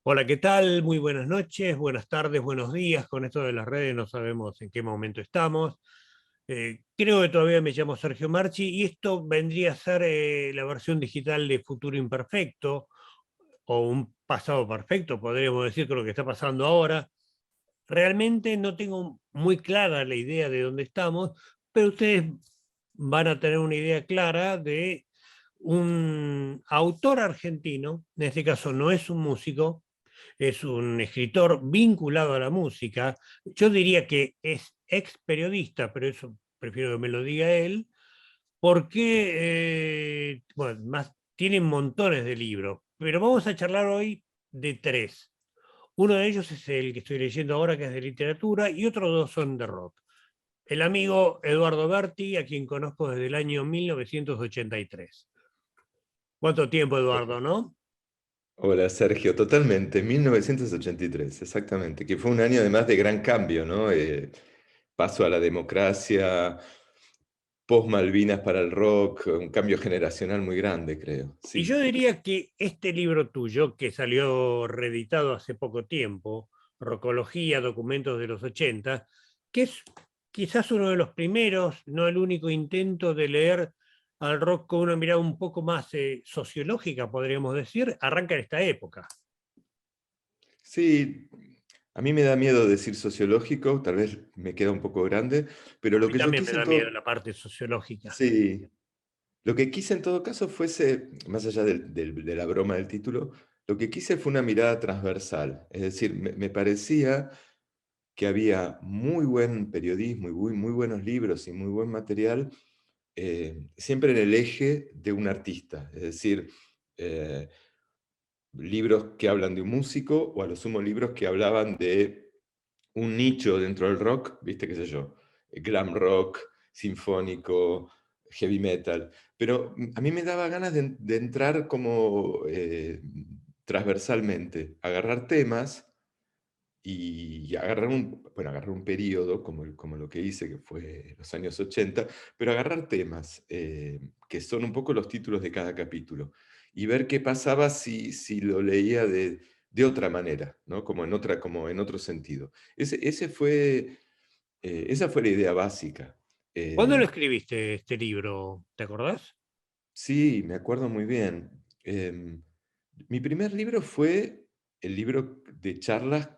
Hola, ¿qué tal? Muy buenas noches, buenas tardes, buenos días. Con esto de las redes no sabemos en qué momento estamos. Creo que todavía me llamo Sergio Marchi y esto vendría a ser la versión digital de Futuro Imperfecto o un pasado perfecto, podríamos decir, con lo que está pasando ahora. Realmente no tengo muy clara la idea de dónde estamos, pero ustedes van a tener una idea clara de un autor argentino, en este caso no es un músico, es un escritor vinculado a la música. Yo diría que es ex periodista, pero eso prefiero que me lo diga él, porque bueno, más, tienen montones de libros, pero vamos a charlar hoy de tres. Uno de ellos es el que estoy leyendo ahora, que es de literatura, y otros dos son de rock. El amigo Eduardo Berti, a quien conozco desde el año 1983. ¿Cuánto tiempo, Eduardo, no? Hola Sergio, totalmente, 1983, exactamente, que fue un año además de gran cambio, ¿no? Paso a la democracia, post Malvinas para el rock, un cambio generacional muy grande, creo, Y sí. yo diría que este libro tuyo, que salió reeditado hace poco tiempo, Rocología, Documentos de los 80, que es quizás uno de los primeros, no el único intento de leer al rock con una mirada un poco más sociológica, podríamos decir, arranca en esta época. Sí, a mí me da miedo decir sociológico, tal vez me queda un poco grande, pero A lo mí que yo también me quise en da miedo todo, la parte sociológica. sí, lo que quise en todo caso fuese, más allá de la broma del título, lo que quise fue una mirada transversal, es decir, me parecía que había muy buen periodismo y muy buenos libros y muy buen material, siempre en el eje de un artista, es decir, eh, libros que hablan de un músico o a lo sumo libros que hablaban de un nicho dentro del rock, viste qué sé yo, glam rock, sinfónico, heavy metal, pero a mí me daba ganas de entrar como transversalmente, agarrar temas y agarrar un periodo como lo que hice, que fue los años 80, pero agarrar temas que son un poco los títulos de cada capítulo y ver qué pasaba si lo leía de otra manera, ¿no? Como en otro sentido. Esa fue la idea básica. ¿Cuándo lo Eh, escribiste este libro? ¿Te acordás? sí, me acuerdo muy bien. Mi primer libro fue el libro de charlas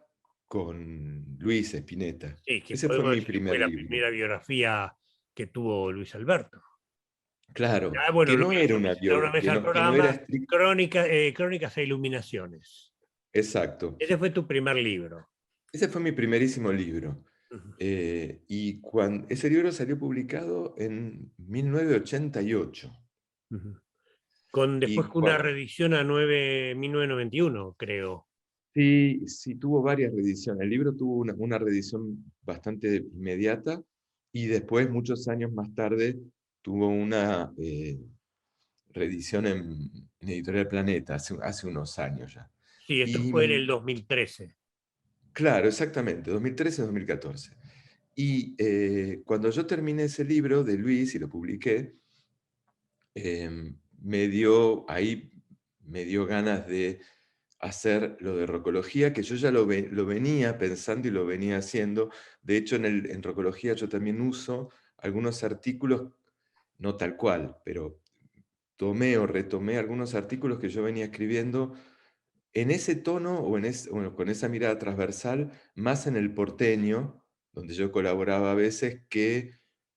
con Luis Spinetta. Sí, que Ese fue podemos mi decir que fue primer la libro. primera biografía que tuvo Luis Alberto. Claro, Ah, bueno, que lo no era una visité una vez al que no era programa, estricto. Crónicas e Iluminaciones. Exacto. Ese fue tu primer libro. Ese fue mi primerísimo libro. Ujú. Y ese libro salió publicado en 1988. Ujú. Con después Y una cuando, reedición a 1991, creo. sí, sí, tuvo varias reediciones. El libro tuvo una reedición bastante inmediata y después, muchos años más tarde, tuvo una reedición en Editorial Planeta, hace unos años ya. Sí, esto Y fue en el 2013. claro, exactamente, 2013-2014. Y cuando yo terminé ese libro de Luis y lo publiqué, ahí me dio ganas de hacer lo de rocología, que yo ya lo venía pensando y lo venía haciendo. De hecho, en rocología yo también uso algunos artículos, no tal cual, pero tomé o retomé algunos artículos que yo venía escribiendo en ese tono bueno, con esa mirada transversal, más en el porteño, donde yo colaboraba a veces, que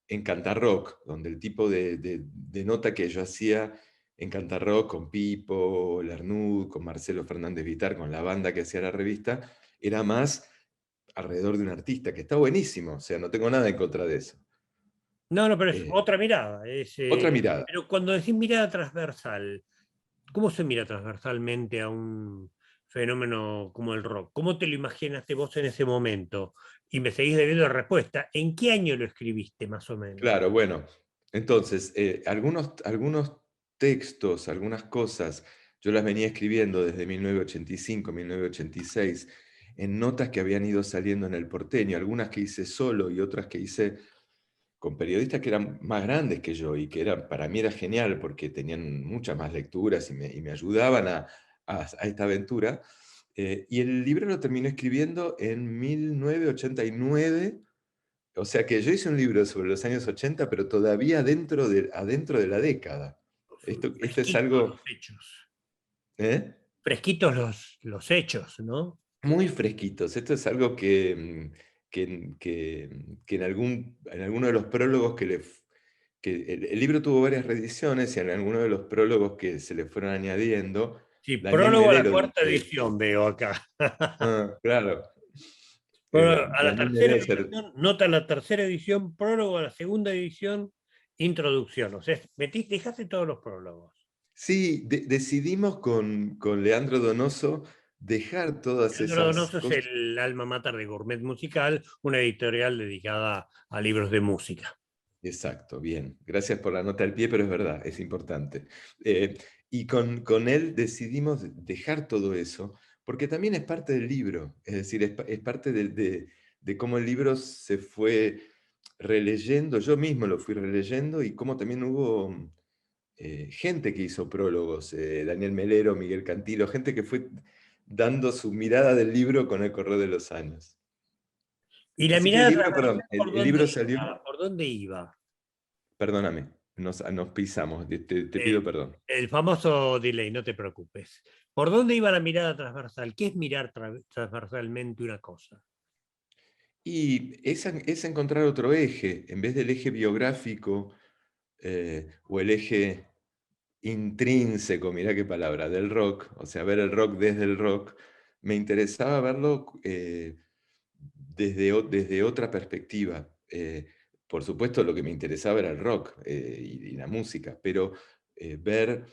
en Cantarrock, donde el tipo de nota que yo hacía en Cantarrock con Pipo, Larnud, con Marcelo Fernández Vitar, con la banda que hacía la revista, era más alrededor de un artista, que está buenísimo, o sea, no tengo nada en contra de eso. No, no, pero es Eh, otra mirada. otra mirada. Pero cuando decís mirada transversal, ¿cómo se mira transversalmente a un fenómeno como el rock? ¿Cómo te lo imaginaste vos en ese momento? Y me seguís debiendo la respuesta. ¿En qué año lo escribiste, más o menos? Claro, bueno, entonces, algunos textos, algunas cosas, yo las venía escribiendo desde 1985, 1986, en notas que habían ido saliendo en el porteño, algunas que hice solo y otras que hice con periodistas que eran más grandes que yo y que para mí era genial porque tenían muchas más lecturas y me ayudaban a esta aventura. Y el libro lo terminé escribiendo en 1989. O sea que yo hice un libro sobre los años 80, pero todavía adentro de la década. Esto es Fresquitos algo, los hechos. ¿eh? Fresquitos los hechos, ¿no? Muy fresquitos. Esto es algo que en alguno de los prólogos que el libro tuvo varias reediciones y en alguno de los prólogos que se le fueron añadiendo, Sí, Daniel prólogo a la Melero, cuarta edición veo acá. claro, A la Daniel tercera Melero edición, nota la tercera edición, prólogo a la segunda edición, introducción. O sea, dejaste todos los prólogos. sí, decidimos con Leandro Donoso dejar todas Leandro esas Donoso es cosas. el alma mater de Gourmet Musical, una editorial dedicada a libros de música. Exacto, bien. Gracias por la nota al pie, pero es verdad, es importante. Eh, y con él decidimos dejar todo eso, porque también es parte del libro, es decir, es parte de cómo el libro se fue releyendo, yo mismo lo fui releyendo y cómo también hubo gente que hizo prólogos, Daniel Melero, Miguel Cantilo, gente que fue dando su mirada del libro con el correr de los años. Y la Así que el mirada libro, perdón, transversal, ¿por el dónde libro salió, iba? ¿Por dónde iba? perdóname, nos pisamos, te Eh, pido perdón. el famoso delay, no te preocupes. ¿Por dónde iba la mirada transversal? ¿Qué es mirar transversalmente una cosa? Y es encontrar otro eje, en vez del eje biográfico o el eje intrínseco, mirá qué palabra, del rock, o sea, ver el rock desde el rock, me interesaba verlo desde otra perspectiva. Por supuesto, lo que me interesaba era el rock y la música, pero ver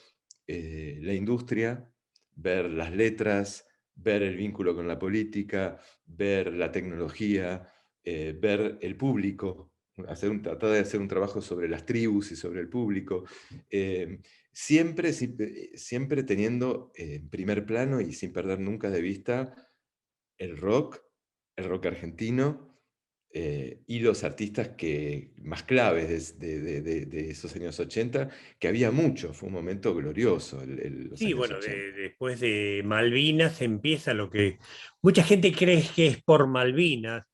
la industria, ver las letras, ver el vínculo con la política, ver la tecnología, ver el público, tratar de hacer un trabajo sobre las tribus y sobre el público, eh, siempre teniendo en primer plano y sin perder nunca de vista el rock, el rock argentino, y los artistas más claves de esos años 80, que había mucho, fue un momento glorioso los Sí, años bueno, 80. después de Malvinas empieza lo que mucha gente cree que es por Malvinas,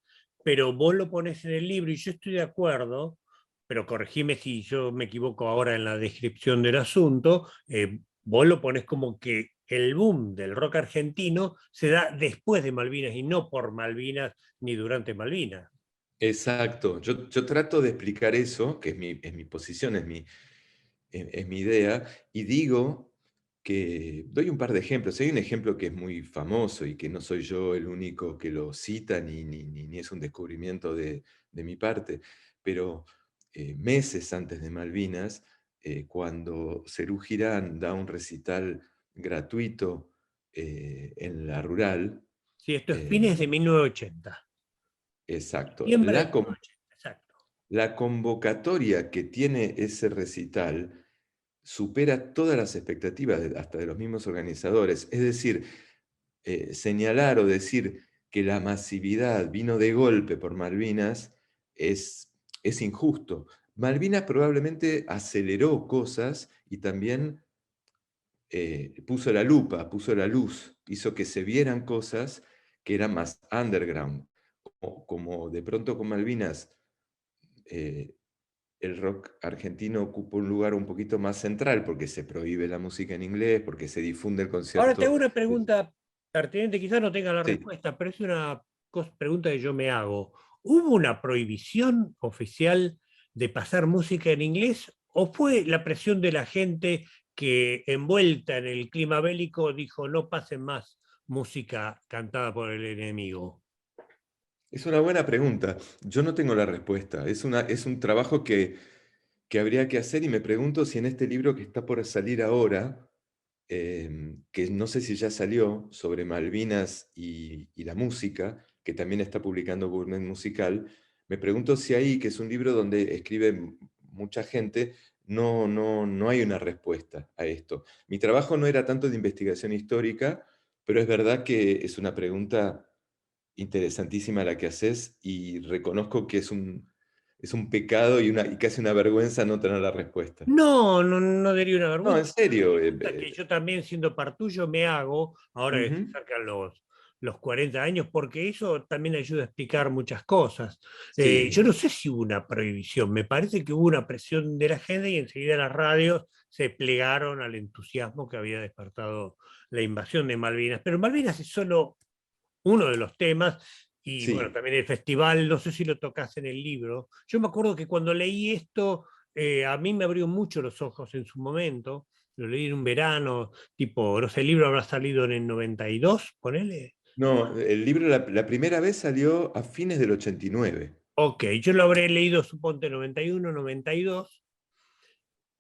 pero vos lo pones en el libro y yo estoy de acuerdo, pero corregime si yo me equivoco ahora en la descripción del asunto, vos lo pones como que el boom del rock argentino se da después de Malvinas y no por Malvinas ni durante Malvinas. Exacto, yo trato de explicar eso, que es mi posición, es mi idea, y digo que doy un par de ejemplos. Hay un ejemplo que es muy famoso y que no soy yo el único que lo cita, ni es un descubrimiento de mi parte, pero meses antes de Malvinas, cuando Serú Girán da un recital gratuito en la rural, Sí, esto es eh, fines de 1980. exacto, Septiembre de 1980, exacto. la convocatoria que tiene ese recital supera todas las expectativas, hasta de los mismos organizadores. Es decir, señalar o decir que la masividad vino de golpe por Malvinas es injusto. Malvinas probablemente aceleró cosas y también puso la lupa, puso la luz, hizo que se vieran cosas que eran más underground. Como de pronto con Malvinas eh, el rock argentino ocupa un lugar un poquito más central porque se prohíbe la música en inglés, porque se difunde el Ahora te concierto. hago una pregunta pertinente, quizás no tenga la Sí. respuesta, pero es una pregunta que yo me hago. ¿Hubo una prohibición oficial de pasar música en inglés o fue la presión de la gente que envuelta en el clima bélico dijo no pasen más música cantada por el enemigo? Es una buena pregunta. Yo no tengo la respuesta. Es un trabajo que habría que hacer y me pregunto si en este libro que está por salir ahora, que no sé si ya salió, sobre Malvinas y la música, que también está publicando Gourmet Musical, me pregunto si ahí, que es un libro donde escribe mucha gente, no hay una respuesta a esto. Mi trabajo no era tanto de investigación histórica, pero es verdad que es una pregunta interesantísima la que haces y reconozco que es un pecado y casi una vergüenza no tener la respuesta. No, no, no diría una No, vergüenza. en serio. Pregunta que yo también, siendo partuyo, me hago, ahora que se Ujú. acercan los 40 años, porque eso también ayuda a explicar muchas cosas. Yo Sí, no sé si hubo una prohibición, me parece que hubo una presión de la gente y enseguida las radios se plegaron al entusiasmo que había despertado la invasión de Malvinas. Pero Malvinas es solo uno de los temas. Y bueno, sí. también el festival, no sé si lo tocas en el libro. Yo me acuerdo que cuando leí esto, a mí me abrió mucho los ojos en su momento. Lo leí en un verano, tipo, no sé, el libro habrá salido en el 92, ponele. No, el libro la primera vez salió a fines del 89. Ok, yo lo habré leído, suponte, 91, 92,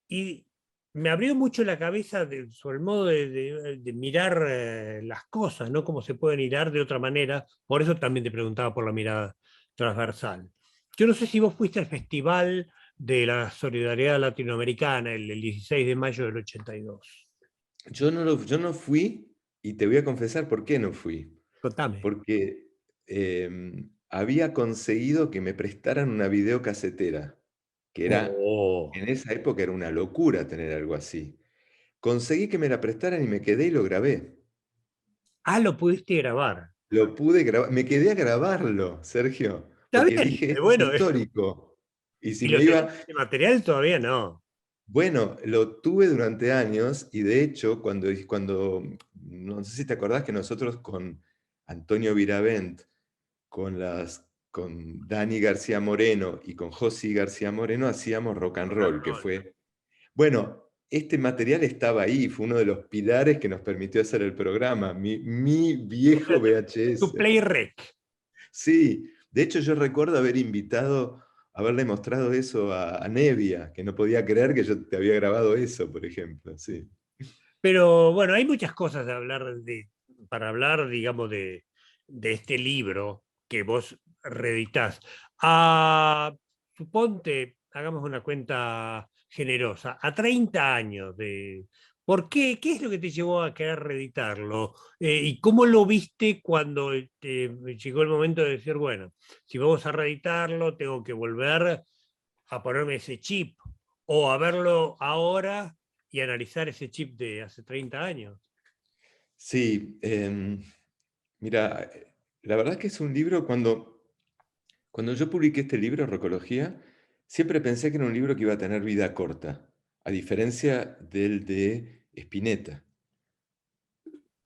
y me abrió mucho la cabeza sobre el modo de mirar las cosas, ¿no? Cómo se pueden mirar de otra manera. Por eso también te preguntaba por la mirada transversal. Yo no sé si vos fuiste al Festival de la Solidaridad Latinoamericana el 16 de mayo del 82. Yo no fui y te voy a confesar por qué no fui. Contame. Porque había conseguido que me prestaran una videocasetera, que era, Oh. en esa época era una locura tener algo así. Conseguí que me la prestaran y me quedé y lo grabé. Ah, lo pudiste grabar. Lo pude grabar, me quedé a grabarlo, Sergio, Está porque bien, dije, esto es bueno, histórico. Y ¿y si lo me tenés iba, ese material? Todavía no. bueno, lo tuve durante años y de hecho, no sé si te acordás que nosotros con Antonio Viravent, con Dani García Moreno y con Josi García Moreno hacíamos rock and Rock and roll, que roll. fue, bueno, este material estaba ahí, fue uno de los pilares que nos permitió hacer el programa, mi O sea, viejo tu VHS. play rec. Sí, de hecho yo recuerdo haber invitado, haberle mostrado eso a Nevia, que no podía creer que yo te había grabado eso, por ejemplo, sí. Pero bueno, hay muchas cosas para hablar, digamos, de este libro que vos reeditás. Suponte, hagamos una cuenta generosa, a 30 años ¿por qué? ¿Qué es lo que te llevó a querer reeditarlo? ¿Y cómo lo viste cuando llegó el momento de decir, bueno, si vamos a reeditarlo, tengo que volver a ponerme ese chip o a verlo ahora y analizar ese chip de hace 30 años? Sí, mira, la verdad que es un libro cuando yo publiqué este libro, Rocología, siempre pensé que era un libro que iba a tener vida corta, a diferencia del de Spinetta.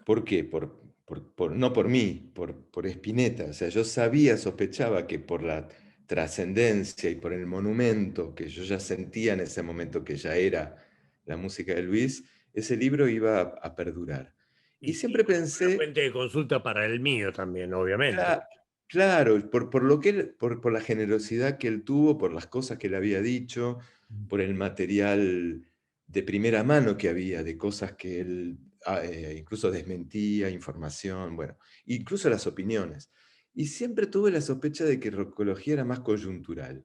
¿Por qué? No por mí, por Spinetta. O sea, yo sabía, sospechaba que por la trascendencia y por el monumento que yo ya sentía en ese momento que ya era la música de Luis, ese libro iba a perdurar. Y Y sí, siempre bueno, fue una pensé, fuente de consulta para el mío también, obviamente. claro, por lo que por la generosidad que él tuvo, por las cosas que él había dicho, por el material de primera mano que había, de cosas que él incluso desmentía, información, bueno, incluso las opiniones. Y siempre tuve la sospecha de que Rocología era más coyuntural.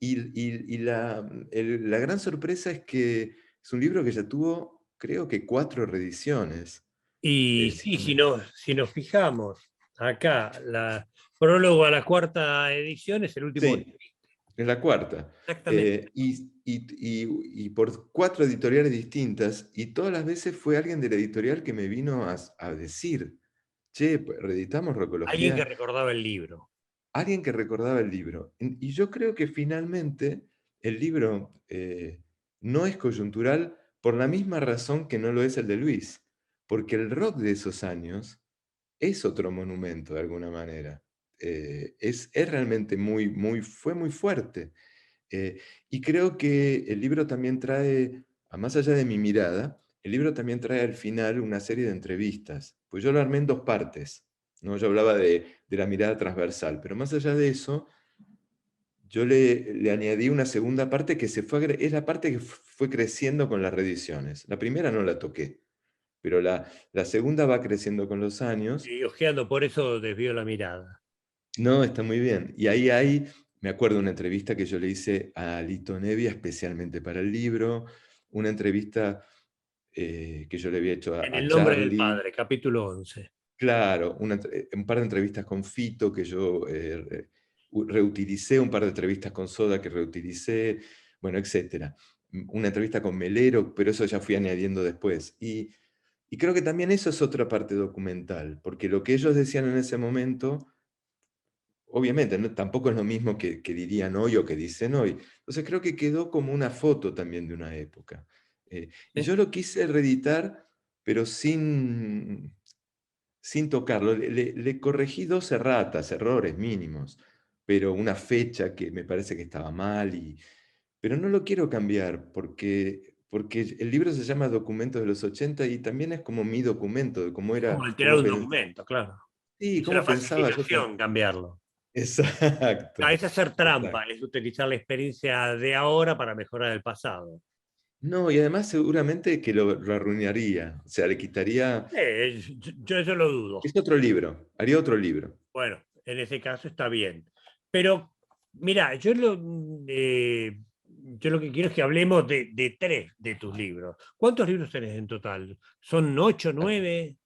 La gran sorpresa es que es un libro que ya tuvo, creo que 4 reediciones. Y Si sí, no me- si nos fijamos acá, la prólogo a la cuarta edición es el último. Sí, es la cuarta. Exactamente. Y por 4 editoriales distintas, y todas las veces fue alguien de la editorial que me vino a decir, che, pues, reeditamos Alguien que Rocología, recordaba el libro. alguien que recordaba el libro. Y yo creo que finalmente el libro no es coyuntural por la misma razón que no lo es el de Luis, porque el rock de esos años es otro monumento de alguna manera. Es realmente fue muy fuerte. Y creo que el libro también trae, a más allá de mi mirada, el libro también trae al final una serie de entrevistas. Pues yo lo armé en 2 partes, ¿no? Yo hablaba de la mirada transversal, pero más allá de eso, yo le añadí una segunda parte que es la parte que fue creciendo con las reediciones. La primera no la toqué, pero la segunda va creciendo con los años. Y ojeando, por eso desvió la mirada. No, está muy bien. Y me acuerdo de una entrevista que yo le hice a Lito Nevia especialmente para el libro, una entrevista que yo le había hecho En a el nombre del Charlie, padre, capítulo 11. claro, un par de entrevistas con Fito que yo reutilicé un par de entrevistas con Soda que reutilicé, bueno, etcétera. Una entrevista con Melero, pero eso ya fui añadiendo después. Y creo que también eso es otra parte documental, porque lo que ellos decían en ese momento, obviamente, tampoco es lo mismo que dirían hoy o que dicen hoy. Entonces creo que quedó como una foto también de una época. Y Sí. yo lo quise reeditar, pero sin tocarlo. Le corregí dos erratas, errores mínimos, pero una fecha que me parece que estaba mal, pero no lo quiero cambiar porque el libro se llama Documentos de los 80 y también es como mi documento de cómo Es como era, alterar un documento, claro. sí, Es una cómo pensaba yo. falsificación cambiarlo. Exacto, Es hacer trampa, exacto. es utilizar la experiencia de ahora para mejorar el pasado. No, y además seguramente que lo arruinaría, o sea, le quitaría. Yo eso lo dudo. Es otro libro, haría otro libro. Bueno, en ese caso está bien. Pero, mira, yo lo que quiero es que hablemos de tres de tus libros. ¿Cuántos libros tenés en total? ¿Son ocho, nueve?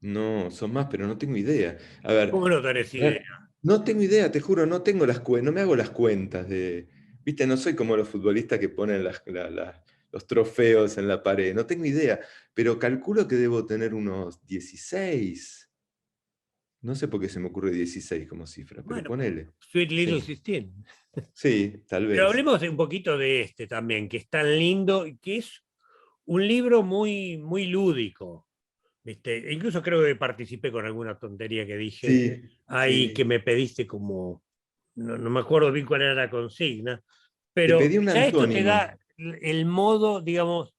No, son más, pero no tengo idea. A ver, ¿Cómo no tenés idea? no tengo idea, te juro, no tengo no me hago las cuentas de. Viste, no soy como los futbolistas que ponen los trofeos en la pared, no tengo idea, pero calculo que debo tener unos 16. No sé por qué se me ocurre 16 como cifra, pero Bueno, ponele. Sweet Little Sí, 16. sí, tal Pero vez. hablemos un poquito de este también, que es tan lindo y que es un libro muy, muy lúdico. ¿Viste? E incluso creo que participé con alguna tontería que dije Sí, ahí que sí. me pediste como, no me acuerdo bien cuál era la consigna, Te pero pedí un ya esto te antónimo. da el modo, digamos,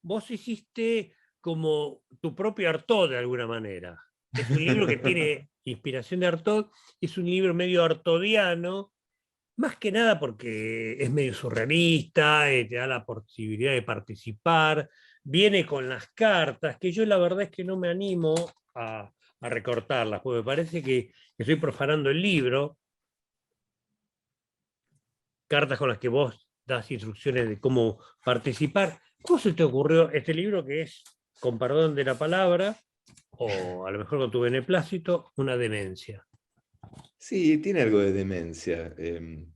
vos hiciste como tu propio Artaud de alguna manera. Es un libro que tiene inspiración de Artaud, es un libro medio artodiano, más que nada porque es medio surrealista, te da la posibilidad de participar, viene con las cartas, que yo la verdad es que no me animo a recortarlas, porque me parece que estoy profanando el libro, cartas con las que vos das instrucciones de cómo participar. ¿Cómo se te ocurrió este libro que es, con perdón de la palabra, o a lo mejor con tu beneplácito, una demencia? Sí, tiene algo de demencia. En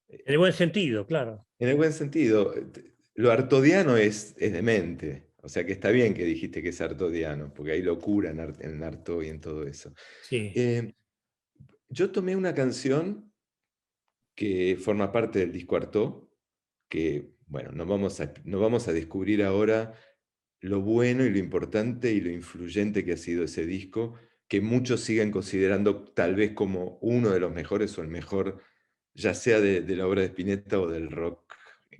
el buen sentido, claro. En el buen sentido. Lo artodiano es demente. O sea que está bien que dijiste que es artodiano, porque hay locura en Artaud y en todo eso. Sí. Eh, yo tomé una canción que forma parte del disco Artaud, que, bueno, no vamos a descubrir ahora lo bueno y lo importante y lo influyente que ha sido ese disco, que muchos siguen considerando tal vez como uno de los mejores o el mejor, ya sea de la obra de Spinetta o del rock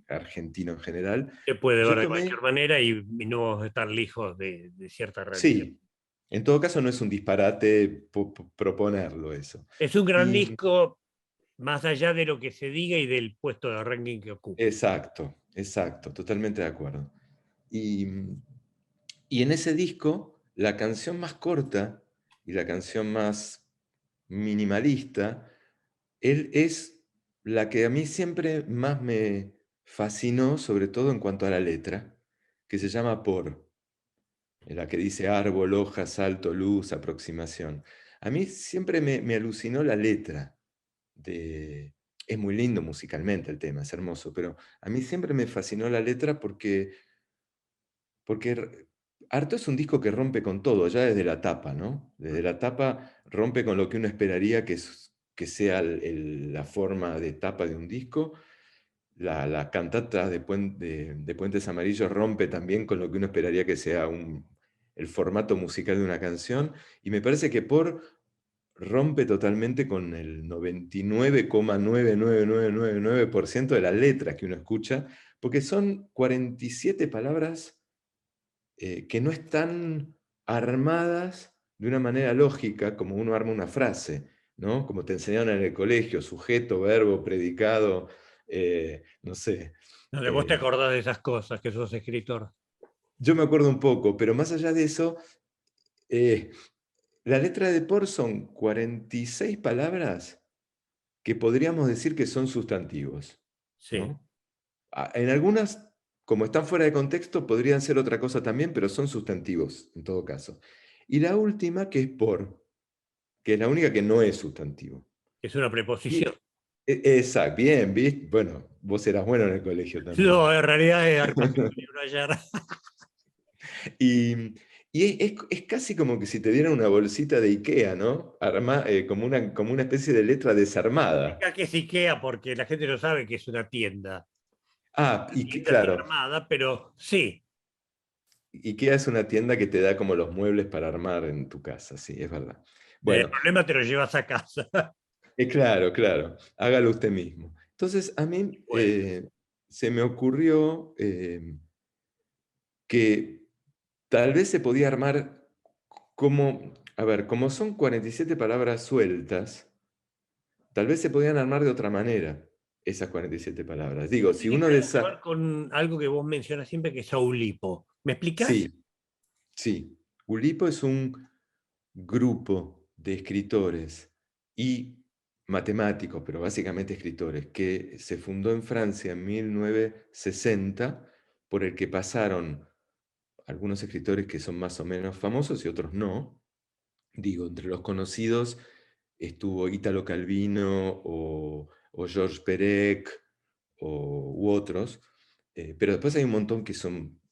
argentino en general. Se puede ver Yo de cualquier tomé, manera y no estar lejos de cierta realidad. sí, en todo caso no es un disparate proponerlo eso. Es un gran Y disco, más allá de lo que se diga y del puesto de ranking que ocupe. exacto, exacto, totalmente de acuerdo. Y, y en ese disco, la canción más corta y la canción más minimalista, él es la que a mí siempre más me fascinó, sobre todo en cuanto a la letra, que se llama Por, en la que dice árbol, hoja, salto, luz, aproximación. A mí siempre me alucinó la letra. de... Es muy lindo musicalmente el tema, es hermoso, pero a mí siempre me fascinó la letra porque Harto es un disco que rompe con todo, ya desde la tapa, ¿no? Desde la tapa rompe con lo que uno esperaría que sea la forma de tapa de un disco. La cantata de Puentes Amarillos rompe también con lo que uno esperaría que sea el formato musical de una canción. Y me parece que rompe totalmente con el 99,99999% de las letras que uno escucha, porque son 47 palabras que no están armadas de una manera lógica como uno arma una frase, ¿no? Como te enseñaron en el colegio, sujeto, verbo, predicado, no sé. No, de vos te eh, acordás de esas cosas, que sos escritor. yo me acuerdo un poco, pero más allá de eso, eh, la letra de Por son 46 palabras que podríamos decir que son sustantivos, Sí. ¿no? En algunas, como están fuera de contexto, podrían ser otra cosa también, pero son sustantivos en todo caso. Y la última, que es por, que es la única que no es sustantivo. Es una Y, preposición. exacto, bien, ¿viste? Bueno, vos eras bueno en el colegio también. No, en realidad armaste un libro ayer. Y, y es casi como que si te dieran una bolsita de IKEA, ¿no? Como una especie de letra desarmada. Explica qué es IKEA porque la gente no sabe que es una tienda. Ah, Una y que, tienda así claro, armada, pero sí. IKEA es una tienda que te da como los muebles para armar en tu casa, sí, es verdad. El Bueno, problema te lo llevas a casa. claro, claro, hágalo usted mismo. Entonces, a mí Bueno, se me ocurrió que tal vez se podía armar como, a ver, como son 47 palabras sueltas, tal vez se podían armar de otra manera esas 47 palabras. Digo, si tiene uno que de ver esas... con algo que vos mencionas siempre, que es Aulipo. ¿Me explicás? Sí, sí. Ulipo es un grupo de escritores y matemáticos, pero básicamente escritores, que se fundó en Francia en 1960, por el que pasaron algunos escritores que son más o menos famosos y otros no. Digo, entre los conocidos estuvo Italo Calvino o Georges Perec u otros, pero después hay un montón que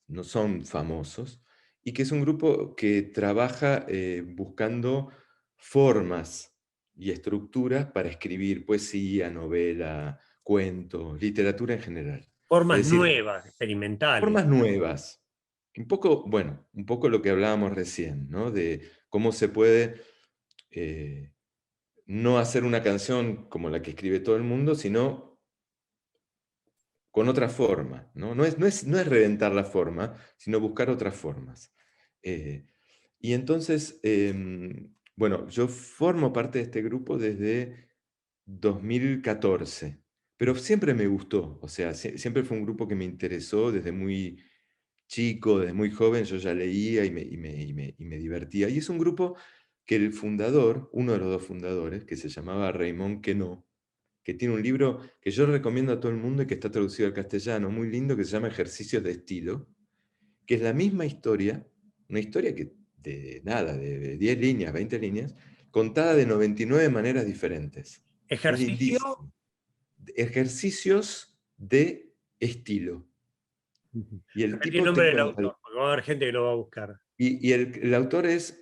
no son famosos y que es un grupo que trabaja buscando formas y estructuras para escribir poesía, novela, cuento, literatura en general. Es Formas decir, nuevas, experimentales. formas nuevas. Un poco, bueno, un poco lo que hablábamos recién, ¿no? De cómo se puede eh, no hacer una canción como la que escribe todo el mundo, sino con otra forma, ¿no? No es reventar la forma, sino buscar otras formas. Eh, y entonces, bueno, yo formo parte de este grupo desde 2014, pero siempre me gustó, o sea, siempre fue un grupo que me interesó desde muy chico, desde muy joven, yo ya leía y me divertía. Y es un grupo que el fundador, uno de los dos fundadores, que se llamaba Raymond Queneau, que tiene un libro que yo recomiendo a todo el mundo y que está traducido al castellano, muy lindo, que se llama Ejercicios de Estilo, que es la misma historia, una historia que de nada, de 10 líneas, 20 líneas, contada de 99 maneras diferentes. Es Ejercicio. lindísimo. Ejercicios de estilo. Y el Repetí el tipo te nombre del cuenta, autor, porque va a haber gente que lo va a buscar. y el autor es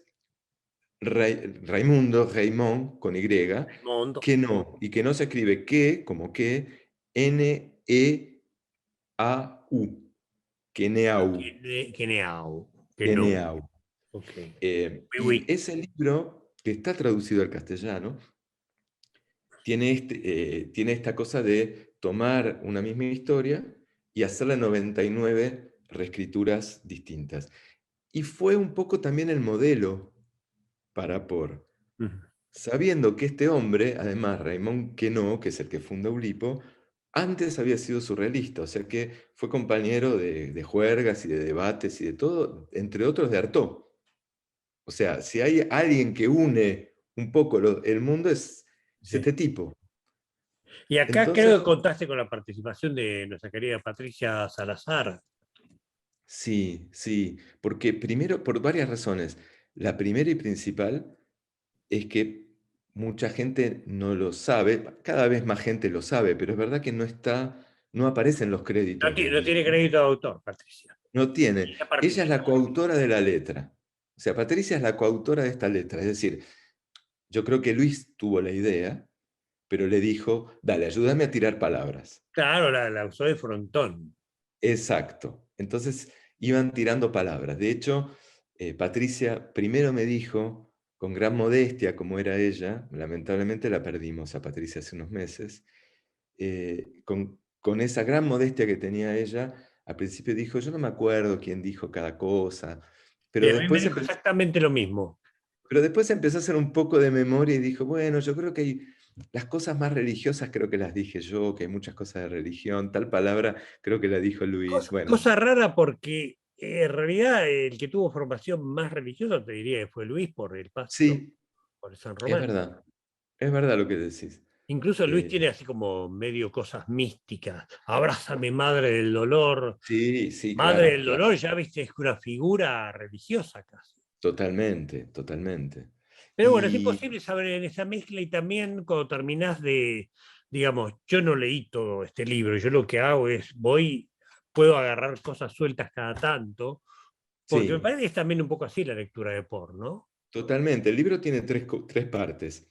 Raimundo, Raymond, con Y, Raimundo. que no, y que no se escribe que, como que, N-E-A-U, Keneau, Keneau. Que no. Keneau. Ok. Oui, Y oui. ese libro, que está traducido al castellano, tiene esta cosa de tomar una misma historia y hacerle 99 reescrituras distintas. Y fue un poco también el modelo para Por, Ujú. sabiendo que este hombre, además Raymond Queneau, que es el que funda Ulipo, antes había sido surrealista, o sea que fue compañero de juergas y de debates y de todo, entre otros de Artaud. O sea, si hay alguien que une un poco el mundo es Sí. este tipo. Y acá creo que Entonces, contaste con la participación de nuestra querida Patricia Salazar. sí, sí, porque primero, por varias razones. La primera y principal es que mucha gente no lo sabe, cada vez más gente lo sabe, pero es verdad que no aparecen los No, créditos del no tiene disco. crédito de autor, Patricia. No tiene. Ella Ella es la participó. coautora de la letra. O sea, Patricia es la coautora de esta letra. Es decir, yo creo que Luis tuvo la idea, pero le dijo, dale, ayúdame a tirar palabras. Claro, la usó de frontón. Exacto. Entonces iban tirando palabras. De hecho, Patricia primero me dijo, con gran modestia como era ella, lamentablemente la perdimos a Patricia hace unos meses, con esa gran modestia que tenía ella, al principio dijo, yo no me acuerdo quién dijo cada cosa, pero A mí me después dijo empezó, exactamente lo mismo. pero después empezó a hacer un poco de memoria y dijo, bueno, yo creo que las cosas más religiosas creo que las dije yo, que hay muchas cosas de religión, tal palabra creo que la dijo Luis. Bueno, Cosa rara porque en realidad el que tuvo formación más religiosa, te diría que fue Luis por el paso sí, por San Román. es verdad lo que decís. Incluso Luis Eh, tiene así como medio cosas místicas. Abrázame, madre del dolor. sí, sí, Madre claro, del claro. dolor, ya viste, es una figura religiosa casi. Totalmente, totalmente. Pero bueno, es Y imposible saber en esa mezcla y también cuando terminás de, digamos, yo no leí todo este libro, yo lo que hago es puedo agarrar cosas sueltas cada tanto, porque me sí, parece que es también un poco así la lectura de Poe, ¿no? totalmente. El libro tiene tres partes.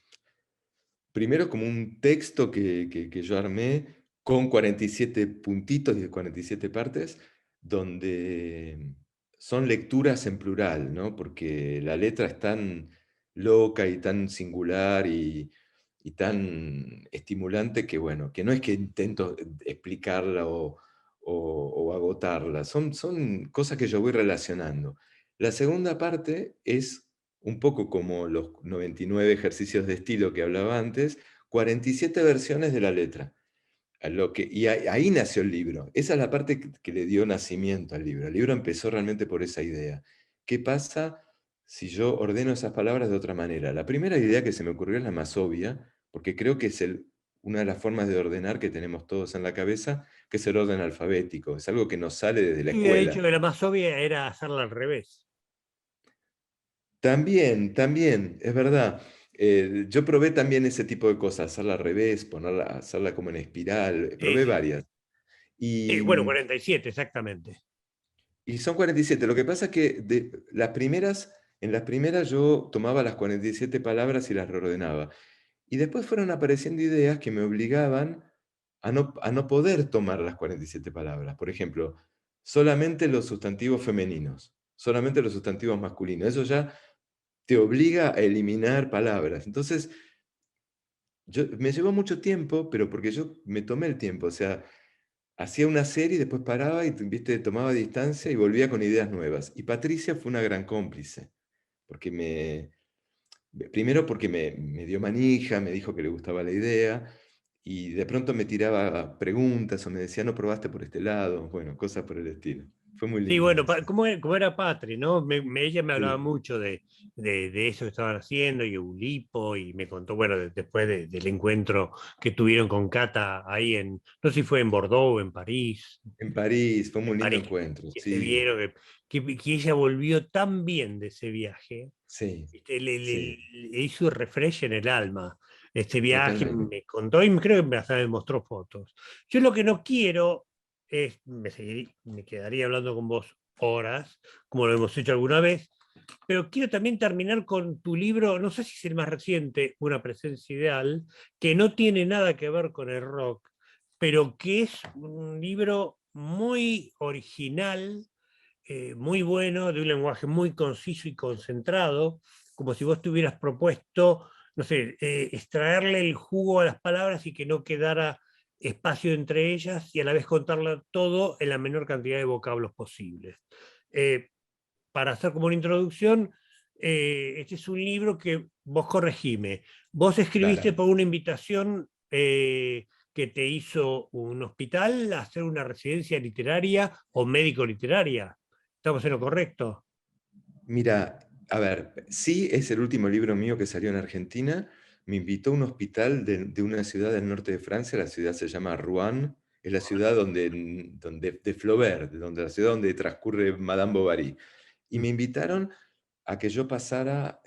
Primero como un texto que yo armé con 47 puntitos y 47 partes, donde son lecturas en plural, ¿no? Porque la letra es tan loca y tan singular y tan estimulante que, bueno, que no es que intento explicarla o agotarla, son cosas que yo voy relacionando. La segunda parte es un poco como los 99 ejercicios de estilo que hablaba antes, 47 versiones de la letra. Ahí nació el libro. Esa es la parte que le dio nacimiento al libro. El libro empezó realmente por esa idea. ¿Qué pasa si yo ordeno esas palabras de otra manera? La primera idea que se me ocurrió es la más obvia, porque creo que es una de las formas de ordenar que tenemos todos en la cabeza, que es el orden alfabético. Es algo que nos sale desde la Yo hubiera dicho escuela. que la más obvia era hacerla al revés. También, también, es verdad. Yo probé también ese tipo de cosas, hacerla al revés, hacerla como en espiral, Sí, probé sí. varias. Y, Bueno, 47 exactamente. y son 47. Lo que pasa es que en las primeras yo tomaba las 47 palabras y las reordenaba. Y después fueron apareciendo ideas que me obligaban a no poder tomar las 47 palabras. Por ejemplo, solamente los sustantivos femeninos, solamente los sustantivos masculinos. Eso ya te obliga a eliminar palabras. Entonces, me llevó mucho tiempo, pero porque yo me tomé el tiempo, o sea, hacía una serie y después paraba y, viste, tomaba distancia y volvía con ideas nuevas. Y Patricia fue una gran cómplice, porque primero porque me dio manija, me dijo que le gustaba la idea, y de pronto me tiraba preguntas o me decía, no probaste por este lado, bueno, cosas por el estilo. Fue muy Sí, lindo bueno, eso. como era Patri, ¿no? Ella me hablaba Sí, mucho de eso que estaban haciendo y Eulipo y me contó, bueno, después del encuentro que tuvieron con Cata ahí no sé si fue en Bordeaux o en París, en París, fue un en muy lindo París, encuentro, que se sí, vieron, que ella volvió tan bien de ese viaje, sí, ¿viste? sí, Le hizo refresh en el alma este viaje, totalmente. me contó y creo que hasta me mostró fotos. Yo lo que no quiero es, me quedaría hablando con vos horas, como lo hemos hecho alguna vez, pero quiero también terminar con tu libro, no sé si es el más reciente, Una presencia ideal, que no tiene nada que ver con el rock, pero que es un libro muy original, muy bueno, de un lenguaje muy conciso y concentrado, como si vos te hubieras propuesto, no sé, extraerle el jugo a las palabras y que no quedara espacio entre ellas y a la vez contarlo todo en la menor cantidad de vocablos posibles. Eh, para hacer como una introducción, este es un libro que vos corregime. Vos escribiste Claro. por una invitación que te hizo un hospital a hacer una residencia literaria o médico literaria. ¿Estamos en lo correcto? Mira, a ver, sí es el último libro mío que salió en Argentina. Me invitó a un hospital de una ciudad del norte de Francia, la ciudad se llama Rouen, es la ciudad de Flaubert, la ciudad donde transcurre Madame Bovary. Y me invitaron a que yo pasara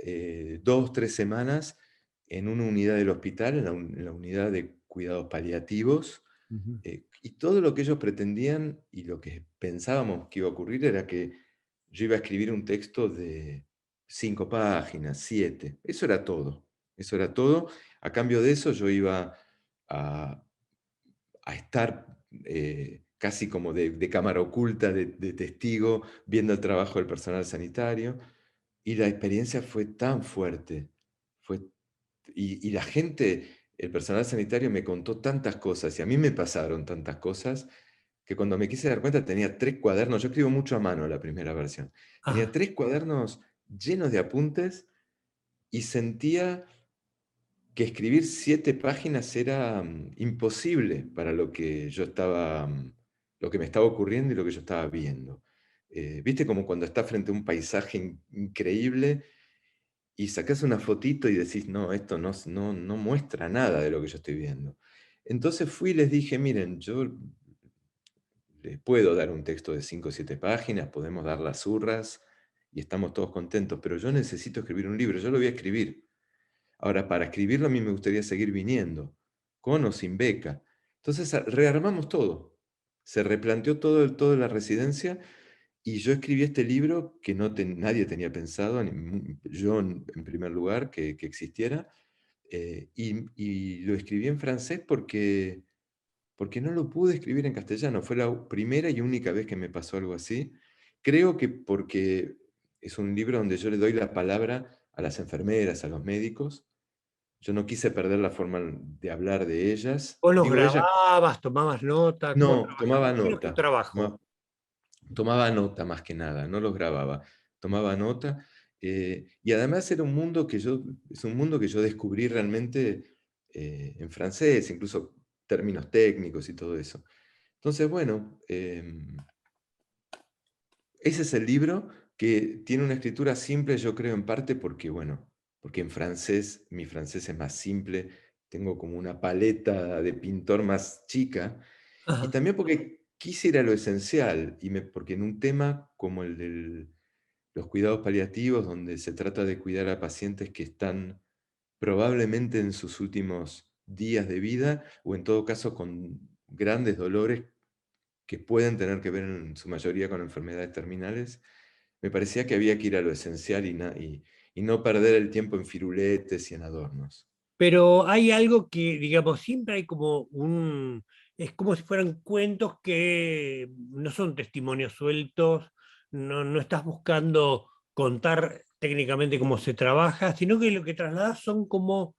2, 3 semanas en una unidad del hospital, en la unidad de cuidados paliativos, Ujú. y todo lo que ellos pretendían y lo que pensábamos que iba a ocurrir era que yo iba a escribir un texto de 5 páginas, 7. Eso era todo. Eso era todo. A cambio de eso yo iba a, a estar casi como de cámara oculta, de testigo, viendo el trabajo del personal sanitario. Y la experiencia fue tan fuerte. Fue, y la gente, el personal sanitario me contó tantas cosas y a mí me pasaron tantas cosas que cuando me quise dar cuenta tenía 3 cuadernos, yo escribo mucho a mano la primera versión, tenía Ah, 3 cuadernos llenos de apuntes y sentía que escribir 7 páginas era imposible para lo que yo estaba, lo que me estaba ocurriendo y lo que yo estaba viendo. ¿Viste como cuando estás frente a un paisaje increíble y sacás una fotito y decís, no, esto no muestra nada de lo que yo estoy viendo? Entonces fui y les dije, miren, yo les puedo dar un texto de 5 o 7 páginas, podemos dar las zurras y estamos todos contentos, pero yo necesito escribir un libro, yo lo voy a escribir. Ahora, para escribirlo a mí me gustaría seguir viniendo, con o sin beca. Entonces rearmamos todo. Se replanteó toda la residencia y yo escribí este libro que nadie tenía pensado, yo en primer lugar, que existiera, y lo escribí en francés porque no lo pude escribir en castellano. Fue la primera y única vez que me pasó algo así. Creo que porque es un libro donde yo le doy la palabra a las enfermeras, a los médicos. Yo no quise perder la forma de hablar de ellas. ¿Vos los Digo, ellas, grababas, tomabas nota? ¿Cómo no, trabajabas? ¿Cómo era tu trabajo? tomaba nota más que nada, no los grababa, tomaba nota. Y además era un mundo es un mundo que yo descubrí realmente en francés, incluso términos técnicos y todo eso. Entonces, bueno, ese es el libro que tiene una escritura simple, yo creo, en parte porque, bueno, porque en francés, mi francés es más simple, tengo como una paleta de pintor más chica, y Ajá. también porque quise ir a lo esencial, porque en un tema como el de los cuidados paliativos, donde se trata de cuidar a pacientes que están probablemente en sus últimos días de vida, o en todo caso con grandes dolores que pueden tener que ver en su mayoría con enfermedades terminales, me parecía que había que ir a lo esencial y no perder el tiempo en firuletes y en adornos. Pero hay algo que, digamos, siempre hay como es como si fueran cuentos que no son testimonios sueltos, no estás buscando contar técnicamente cómo se trabaja, sino que lo que trasladas son como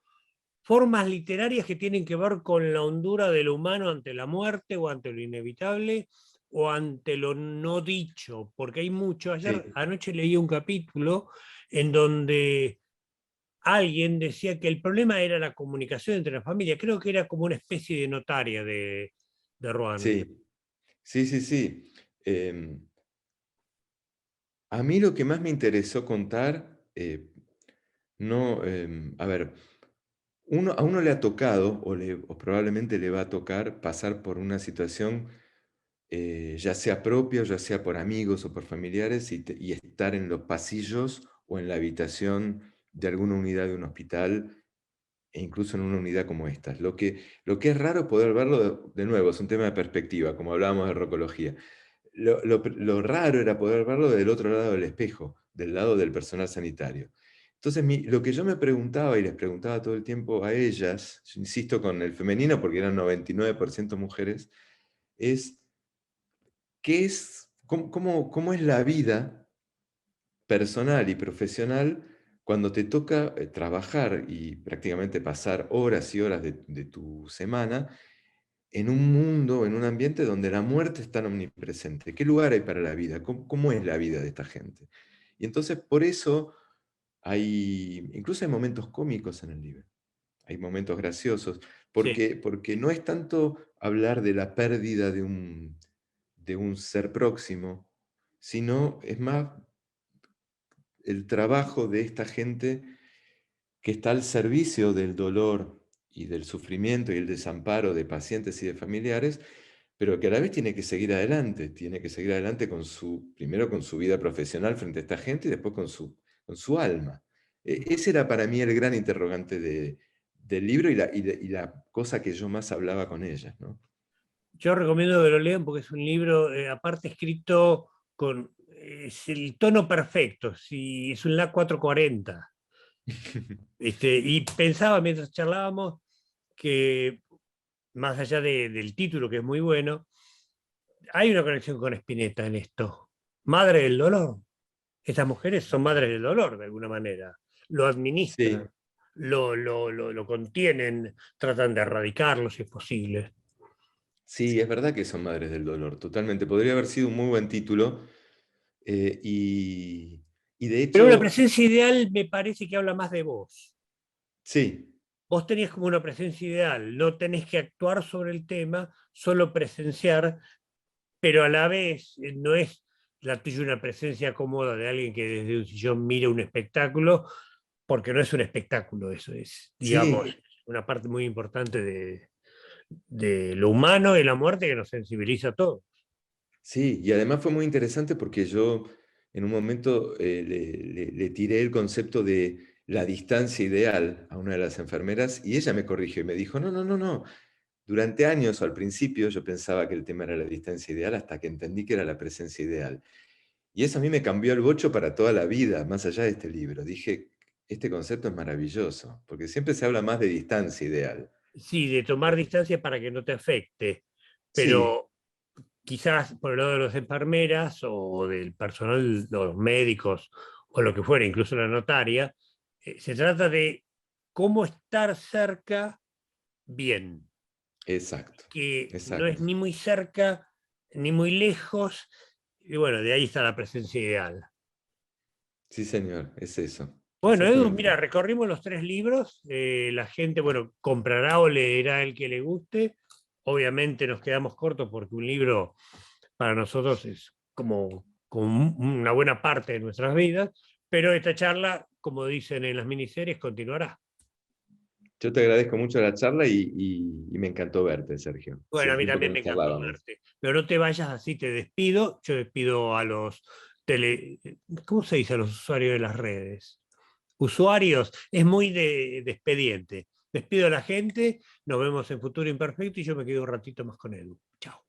formas literarias que tienen que ver con la hondura de lo humano ante la muerte o ante lo inevitable o ante lo no dicho, porque hay mucho. Ayer Sí, anoche leí un capítulo en donde alguien decía que el problema era la comunicación entre la familia. Creo que era como una especie de notaria de Rouen. sí, sí, sí, sí. A mí lo que más me interesó contar, no, a ver, a uno le ha tocado, o probablemente le va a tocar, pasar por una situación, ya sea propia, ya sea por amigos o por familiares, y estar en los pasillos o en la habitación de alguna unidad de un hospital, e incluso en una unidad como esta. Lo que es raro poder verlo de nuevo, es un tema de perspectiva, como hablábamos de rocología. Lo raro era poder verlo del otro lado del espejo, del lado del personal sanitario. Entonces, lo que yo me preguntaba y les preguntaba todo el tiempo a ellas, yo insisto con el femenino porque eran 99% mujeres, es cómo es la vida personal y profesional cuando te toca trabajar y prácticamente pasar horas y horas de tu semana en un mundo, en un ambiente donde la muerte es tan omnipresente. ¿Qué lugar hay para la vida? ¿Cómo es la vida de esta gente? Y entonces por eso incluso hay momentos cómicos en el libro, hay momentos graciosos, Sí. porque no es tanto hablar de la pérdida de un ser próximo, sino es más el trabajo de esta gente que está al servicio del dolor y del sufrimiento y el desamparo de pacientes y de familiares, pero que a la vez tiene que seguir adelante primero con su vida profesional frente a esta gente y después con su alma. Ese era para mí el gran interrogante del libro y la cosa que yo más hablaba con ellas, ¿no? Yo recomiendo que lo lean porque es un libro, aparte escrito con es el tono perfecto, si es un LA 440. Y pensaba mientras charlábamos que, más allá del título, que es muy bueno, hay una conexión con Spinetta en esto. Madre del dolor. Estas mujeres son madres del dolor, de alguna manera. Lo Sí, administran, lo contienen, tratan de erradicarlo si es posible. sí, es verdad que son madres del dolor, totalmente. Podría haber sido un muy buen título. Y de Pero una hecho, presencia ideal me parece que habla más de vos. sí, Vos tenés como una presencia ideal, no tenés que actuar sobre el tema, solo presenciar, pero a la vez no es la tuya una presencia cómoda de alguien que desde un sillón mira un espectáculo, porque no es un espectáculo, eso es, digamos, sí, una parte muy importante de lo humano y la muerte que nos sensibiliza a todos. sí. Y además fue muy interesante porque yo en un momento le tiré el concepto de la distancia ideal a una de las enfermeras y ella me corrigió y me dijo, no, no, no, no. Durante años, al principio, yo pensaba que el tema era la distancia ideal hasta que entendí que era la presencia ideal. Y eso a mí me cambió el bocho para toda la vida, más allá de este libro. Dije, este concepto es maravilloso, porque siempre se habla más de distancia ideal. Sí, de tomar distancia para que no te afecte, Sí, pero quizás por el lado de las enfermeras o del personal, de los médicos o lo que fuera, incluso la notaria, se trata de cómo estar cerca bien, exacto, que no es exacto. ni muy cerca ni muy lejos, y bueno, de ahí está la presencia ideal. Sí, señor, es eso. Bueno, Edu, Exactamente. mira, recorrimos los tres libros. La gente, bueno, comprará o leerá el que le guste. Obviamente nos quedamos cortos porque un libro para nosotros es como una buena parte de nuestras vidas, pero esta charla, como dicen en las miniseries, continuará. Yo te agradezco mucho la charla y me encantó verte, Sergio. Bueno, Hacía a mí tiempo que también no me encantó charlábamos. verte, pero no te vayas así, te despido. Yo despido a los tele... ¿Cómo se dice a los usuarios de las redes? Usuarios, es muy de expediente. Despido a la gente, nos vemos en Futuro Imperfecto y yo me quedo un ratito más con Edu. Chao.